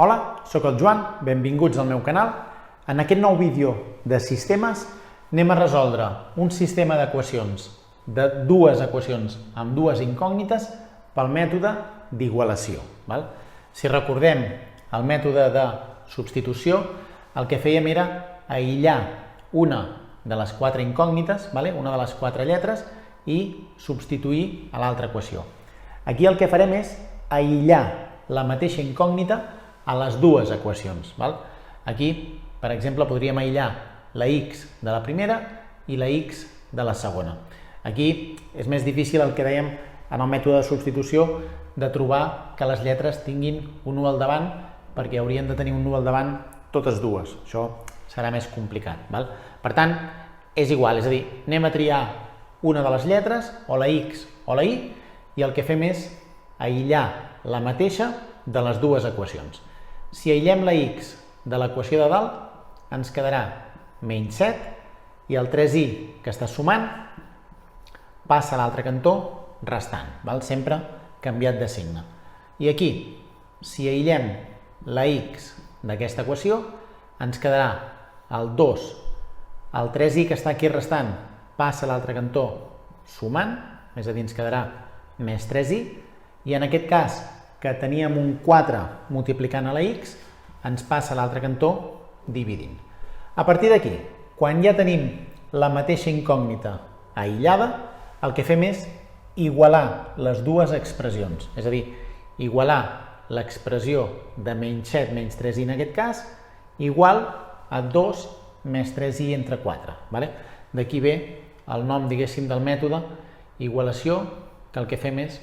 Hola, sóc el Joan, benvinguts al meu canal. En aquest nou vídeo de sistemes anem a resoldre un sistema d'equacions de dues equacions amb dues incògnites pel mètode d'igualació. Si recordem el mètode de substitució, el que fèiem era aïllar una de les quatre incògnites, una de les quatre lletres, i substituir a l'altra equació. Aquí el que farem és aïllar la mateixa incògnita a les dues equacions. Aquí, per exemple, podríem aïllar la x de la primera i la x de la segona. Aquí és més difícil el que dèiem en el mètode de substitució de trobar que les lletres tinguin un 1 al davant, perquè haurien de tenir un 1 al davant totes dues. Això serà més complicat. Per tant, és igual, és a dir, anem a triar una de les lletres, o la x o la y, i el que fem és aïllar la mateixa de les dues equacions. Si aïllem la x de l'equació de dalt, ens quedarà menys 7 i el 3i que està sumant passa a l'altre cantó restant, sempre canviat de signe. I aquí, si aïllem la x d'aquesta equació, ens quedarà el 2, el 3i que està aquí restant passa a l'altre cantó sumant, és a dir, ens quedarà més 3i, i en aquest cas, que teníem un 4 multiplicant a la x, ens passa a l'altre cantó dividint. A partir d'aquí, quan ja tenim la mateixa incògnita aïllada, el que fem és igualar les dues expressions, és a dir, igualar l'expressió de menys 7 menys 3i en aquest cas, igual a 2 més 3i entre 4. D'aquí ve el nom, diguéssim, del mètode igualació, que el que fem és,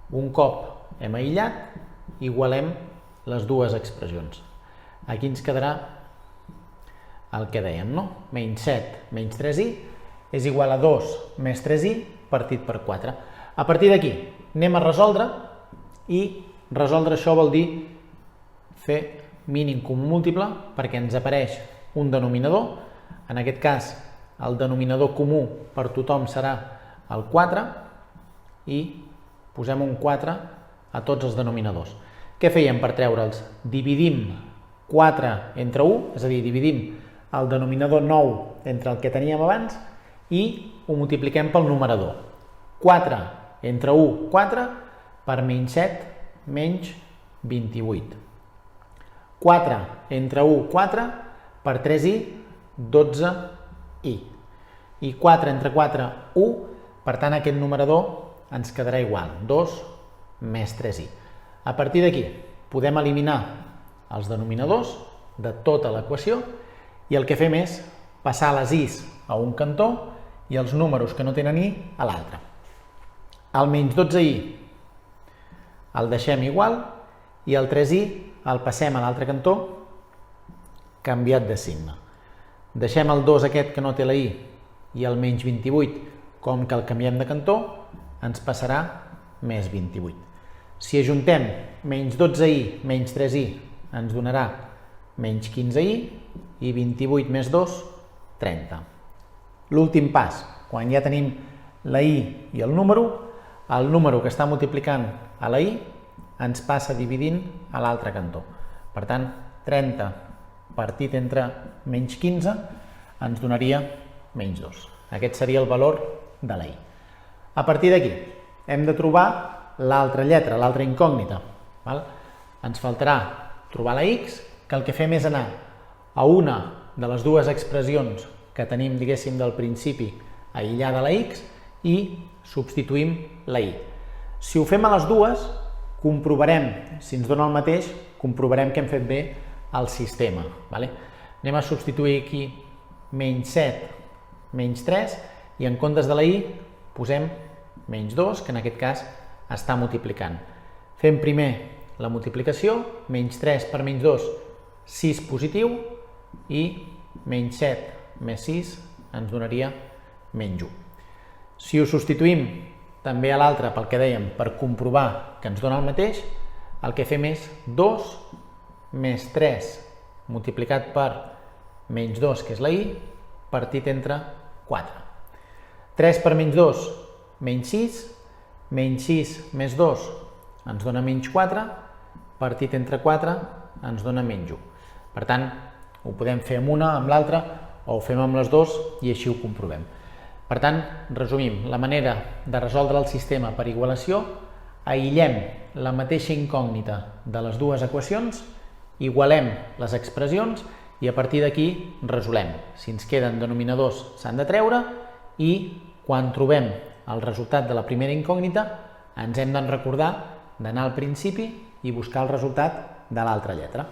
un cop hem aïllat, igualem les dues expressions. Aquí ens quedarà el que dèiem, menys 7 menys 3i és igual a 2 més 3i partit per 4. A partir d'aquí anem a resoldre, i resoldre això vol dir fer mínim comú múltiple, perquè ens apareix un denominador. En aquest cas, el denominador comú per tothom serà el 4, i posem un 4 a tots els denominadors. Què fèiem per treure'ls? Dividim 4 entre 1, és a dir, dividim el denominador 9 entre el que teníem abans i ho multipliquem pel numerador. 4 entre 1, 4, per menys 7, menys 28. 4 entre 1, 4, per 3i, 12i. I 4 entre 4, 1, per tant aquest numerador ens quedarà igual, 2 més 3i. A partir d'aquí podem eliminar els denominadors de tota l'equació i el que fem és passar les i's a un cantó i els números que no tenen i a l'altre. El menys 12i el deixem igual i el 3i el passem a l'altre cantó canviat de signe. Deixem el 2 aquest que no té la i i el menys 28, com que el canviem de cantó, ens passarà més 28. Si ajuntem menys 12i menys 3i ens donarà menys 15i i 28 més 2, 30. L'últim pas, quan ja tenim la i i el número que està multiplicant a la i ens passa dividint a l'altre cantó. Per tant, 30 partit entre menys 15 ens donaria menys 2. Aquest seria el valor de la i. A partir d'aquí hem de trobar l'altra lletra, l'altra incògnita. Ens faltarà trobar la x, que el que fem és anar a una de les dues expressions que tenim, diguéssim, del principi aïllada la x i substituïm la i. Si ho fem a les dues, comprovarem, si ens dona el mateix, comprovarem que hem fet bé el sistema. Anem a substituir aquí menys 7, menys 3, i en comptes de la i posem menys 2, que en aquest cas està multiplicant. Fem primer la multiplicació, menys 3 per menys 2, 6 positiu, i menys 7 més 6 ens donaria menys 1. Si ho substituïm també a l'altre pel que dèiem, per comprovar que ens dona el mateix, el que fem és 2 més 3 multiplicat per menys 2, que és la i, partit entre 4. 3 per menys 2, menys 6 més 2 ens dona menys 4, partit entre 4 ens dona menys 1. Per tant, ho podem fer amb una, amb l'altra, o ho fem amb les dues i així ho comprovem. Per tant, resumim, la manera de resoldre el sistema per igualació: aïllem la mateixa incògnita de les dues equacions, igualem les expressions i a partir d'aquí resolem. Si ens queden denominadors s'han de treure i quan trobem el resultat de la primera incògnita ens hem de recordar d'anar al principi i buscar el resultat de l'altra lletra.